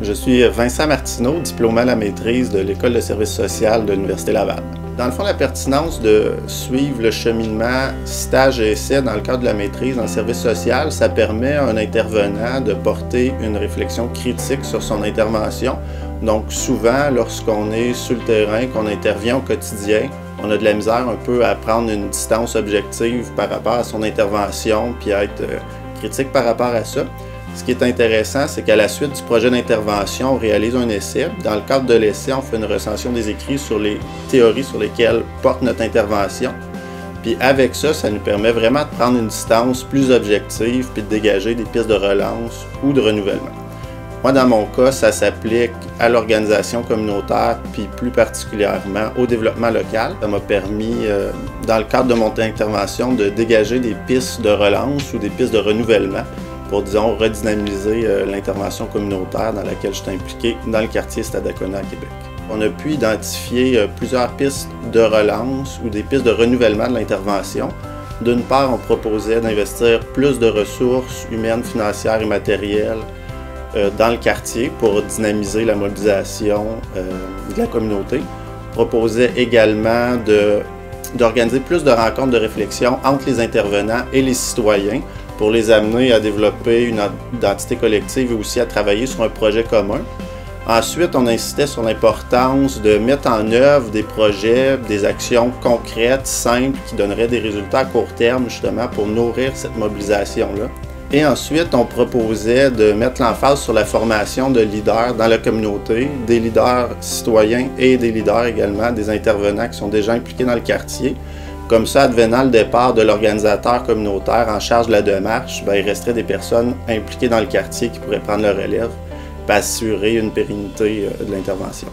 Je suis Vincent Martineau, diplômé à la maîtrise de l'École de service social de l'Université Laval. Dans le fond, la pertinence de suivre le cheminement stage et essai dans le cadre de la maîtrise dans le service social, ça permet à un intervenant de porter une réflexion critique sur son intervention. Donc souvent, lorsqu'on est sur le terrain, qu'on intervient au quotidien, on a de la misère un peu à prendre une distance objective par rapport à son intervention puis à être critique par rapport à ça. Ce qui est intéressant, c'est qu'à la suite du projet d'intervention, on réalise un essai. Dans le cadre de l'essai, on fait une recension des écrits sur les théories sur lesquelles porte notre intervention. Puis avec ça, ça nous permet vraiment de prendre une distance plus objective puis de dégager des pistes de relance ou de renouvellement. Moi, dans mon cas, ça s'applique à l'organisation communautaire, puis plus particulièrement au développement local. Ça m'a permis, dans le cadre de mon intervention, de dégager des pistes de relance ou des pistes de renouvellement pour, disons, redynamiser l'intervention communautaire dans laquelle je suis impliqué dans le quartier Stadacona à Québec. On a pu identifier plusieurs pistes de relance ou des pistes de renouvellement de l'intervention. D'une part, on proposait d'investir plus de ressources humaines, financières et matérielles dans le quartier pour dynamiser la mobilisation de la communauté. On proposait également d'organiser plus de rencontres de réflexion entre les intervenants et les citoyens pour les amener à développer une identité collective et aussi à travailler sur un projet commun. Ensuite, on insistait sur l'importance de mettre en œuvre des projets, des actions concrètes, simples, qui donneraient des résultats à court terme, justement, pour nourrir cette mobilisation-là. Et ensuite, on proposait de mettre l'emphase sur la formation de leaders dans la communauté, des leaders citoyens et des leaders également, des intervenants qui sont déjà impliqués dans le quartier. Comme ça, advenant le départ de l'organisateur communautaire en charge de la démarche, il resterait des personnes impliquées dans le quartier qui pourraient prendre le relève et assurer une pérennité de l'intervention.